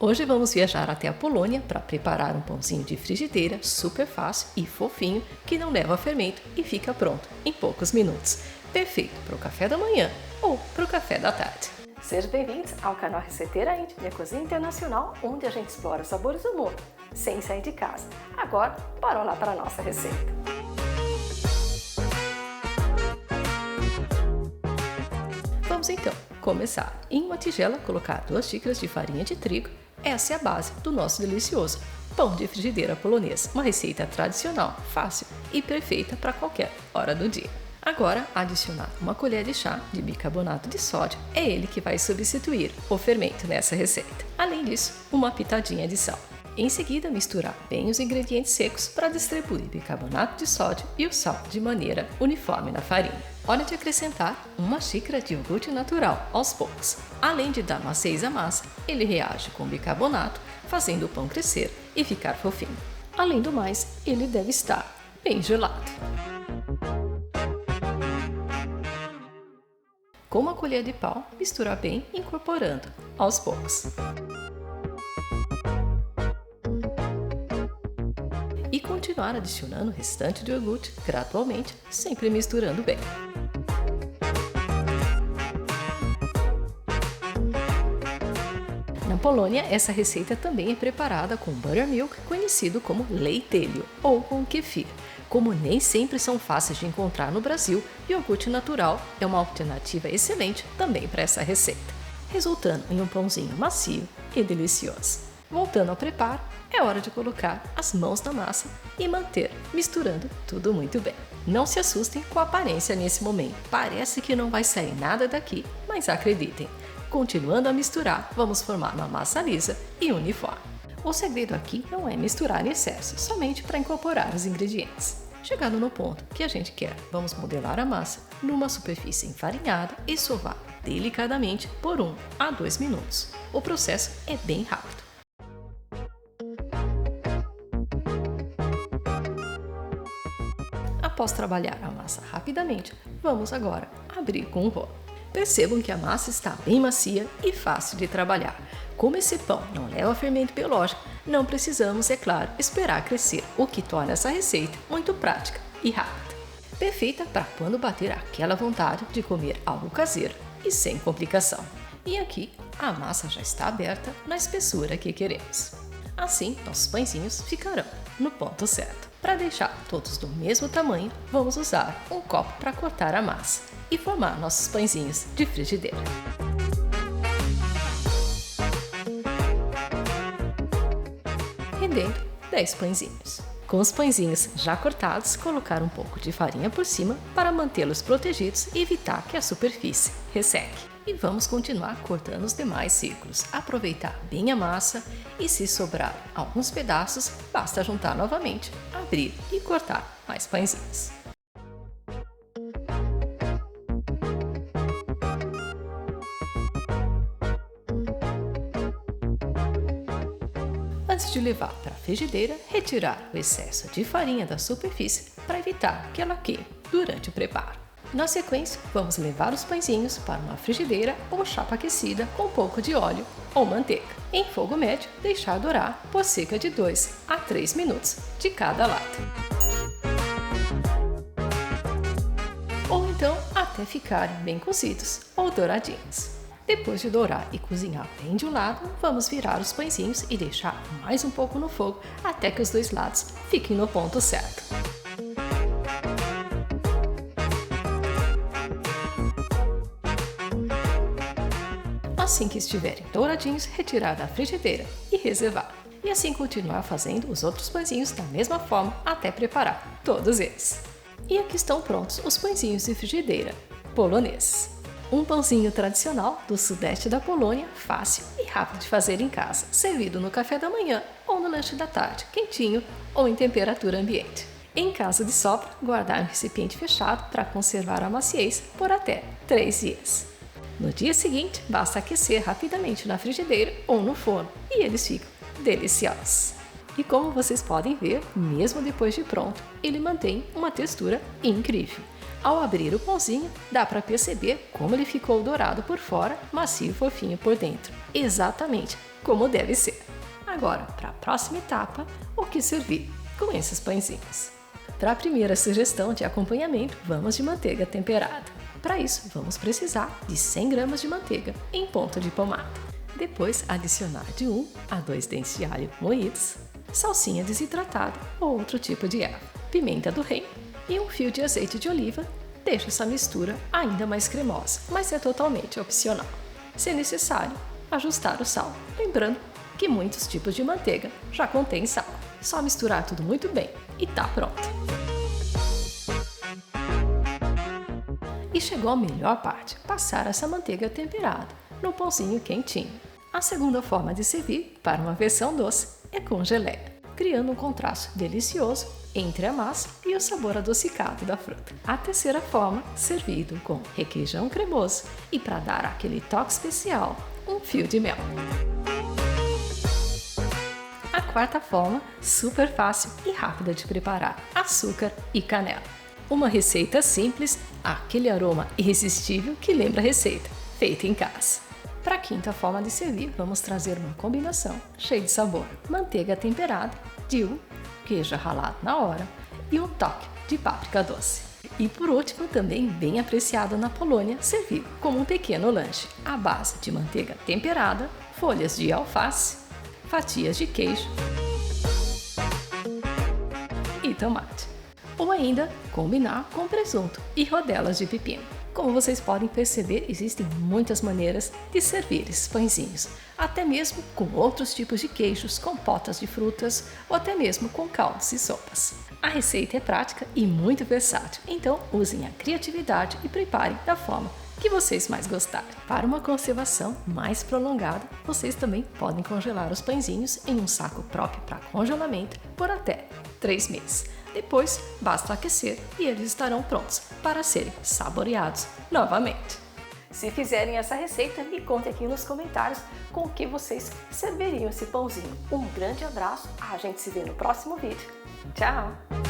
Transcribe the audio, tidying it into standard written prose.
Hoje vamos viajar até a Polônia para preparar um pãozinho de frigideira super fácil e fofinho que não leva fermento e fica pronto em poucos minutos. Perfeito para o café da manhã ou para o café da tarde. Sejam bem-vindos ao canal Receiteira Índia, minha cozinha internacional, onde a gente explora os sabores do mundo sem sair de casa. Agora, bora lá para a nossa receita. Vamos então começar. Em uma tigela, colocar 2 xícaras de farinha de trigo. Essa é a base do nosso delicioso pão de frigideira polonês, uma receita tradicional, fácil e perfeita para qualquer hora do dia. Agora, adicionar 1 colher de chá de bicarbonato de sódio, é ele que vai substituir o fermento nessa receita. Além disso, 1 pitadinha de sal. Em seguida, misturar bem os ingredientes secos para distribuir bicarbonato de sódio e o sal de maneira uniforme na farinha. Hora de acrescentar 1 xícara de iogurte natural aos poucos. Além de dar maciez à massa, ele reage com bicarbonato, fazendo o pão crescer e ficar fofinho. Além do mais, ele deve estar bem gelado. Com 1 colher de pau, misturar bem, incorporando aos poucos. E continuar adicionando o restante de iogurte gradualmente, sempre misturando bem. Na Polônia, essa receita também é preparada com buttermilk, conhecido como leitelho, ou com kefir. Como nem sempre são fáceis de encontrar no Brasil, iogurte natural é uma alternativa excelente também para essa receita, resultando em um pãozinho macio e delicioso. Voltando ao preparo, é hora de colocar as mãos na massa e manter misturando tudo muito bem. Não se assustem com a aparência nesse momento, parece que não vai sair nada daqui, mas acreditem, continuando a misturar, vamos formar uma massa lisa e uniforme. O segredo aqui não é misturar em excesso, somente para incorporar os ingredientes. Chegando no ponto que a gente quer, vamos modelar a massa numa superfície enfarinhada e sovar delicadamente por 1 a 2 minutos. O processo é bem rápido. Após trabalhar a massa rapidamente, vamos agora abrir com o rolo. Percebam que a massa está bem macia e fácil de trabalhar. Como esse pão não leva fermento biológico, não precisamos, é claro, esperar crescer, o que torna essa receita muito prática e rápida. Perfeita para quando bater aquela vontade de comer algo caseiro e sem complicação. E aqui a massa já está aberta na espessura que queremos. Assim, nossos pãezinhos ficarão no ponto certo. Para deixar todos do mesmo tamanho, vamos usar um copo para cortar a massa e formar nossos pãezinhos de frigideira. Rendendo 10 pãezinhos. Com os pãezinhos já cortados, colocar um pouco de farinha por cima para mantê-los protegidos e evitar que a superfície resseque. E vamos continuar cortando os demais círculos. Aproveitar bem a massa e, se sobrar alguns pedaços, basta juntar novamente, abrir e cortar mais pãezinhos. Antes de levar para a frigideira, retirar o excesso de farinha da superfície para evitar que ela queime durante o preparo. Na sequência, vamos levar os pãezinhos para uma frigideira ou chapa aquecida com um pouco de óleo ou manteiga. Em fogo médio, deixar dourar por cerca de 2 a 3 minutos de cada lado. Ou então até ficarem bem cozidos ou douradinhos. Depois de dourar e cozinhar bem de um lado, vamos virar os pãezinhos e deixar mais um pouco no fogo até que os 2 lados fiquem no ponto certo. Assim que estiverem douradinhos, retirar da frigideira e reservar. E assim continuar fazendo os outros pãezinhos da mesma forma até preparar todos eles. E aqui estão prontos os pãezinhos de frigideira polonês. Um pãozinho tradicional do sudeste da Polônia, fácil e rápido de fazer em casa, servido no café da manhã ou no lanche da tarde, quentinho ou em temperatura ambiente. Em caso de sobra, guardar em um recipiente fechado para conservar a maciez por até 3 dias. No dia seguinte, basta aquecer rapidamente na frigideira ou no forno e eles ficam deliciosos. E como vocês podem ver, mesmo depois de pronto, ele mantém uma textura incrível. Ao abrir o pãozinho, dá para perceber como ele ficou dourado por fora, macio e fofinho por dentro. Exatamente como deve ser. Agora, para a próxima etapa, o que servir com esses pãezinhos? Para a primeira sugestão de acompanhamento, vamos de manteiga temperada. Para isso, vamos precisar de 100 gramas de manteiga em ponta de pomada. Depois, adicionar de 1 a 2 dentes de alho moídos, salsinha desidratada ou outro tipo de erva, pimenta do reino e um fio de azeite de oliva. Deixa essa mistura ainda mais cremosa, mas é totalmente opcional. Se necessário, ajustar o sal, lembrando que muitos tipos de manteiga já contêm sal. Só misturar tudo muito bem e tá pronto. E chegou a melhor parte, passar essa manteiga temperada no pãozinho quentinho. A segunda forma de servir, para uma versão doce, é com geleia, criando um contraste delicioso entre a massa e o sabor adocicado da fruta. A terceira forma, servido com requeijão cremoso e, para dar aquele toque especial, um fio de mel. A quarta forma, super fácil e rápida de preparar, açúcar e canela. Uma receita simples, aquele aroma irresistível que lembra a receita, feita em casa. Para a quinta forma de servir, vamos trazer uma combinação cheia de sabor. Manteiga temperada, dill, queijo ralado na hora e um toque de páprica doce. E por último, também bem apreciado na Polônia, servir como um pequeno lanche, à base de manteiga temperada, folhas de alface, fatias de queijo e tomate. Ou ainda combinar com presunto e rodelas de pepino. Como vocês podem perceber, existem muitas maneiras de servir esses pãezinhos, até mesmo com outros tipos de queijos, compotas de frutas ou até mesmo com caldos e sopas. A receita é prática e muito versátil, então usem a criatividade e preparem da forma que vocês mais gostarem. Para uma conservação mais prolongada, vocês também podem congelar os pãezinhos em um saco próprio para congelamento por até 3 meses. Depois, basta aquecer e eles estarão prontos para serem saboreados novamente. Se fizerem essa receita, me contem aqui nos comentários com o que vocês serviriam esse pãozinho. Um grande abraço, a gente se vê no próximo vídeo. Tchau!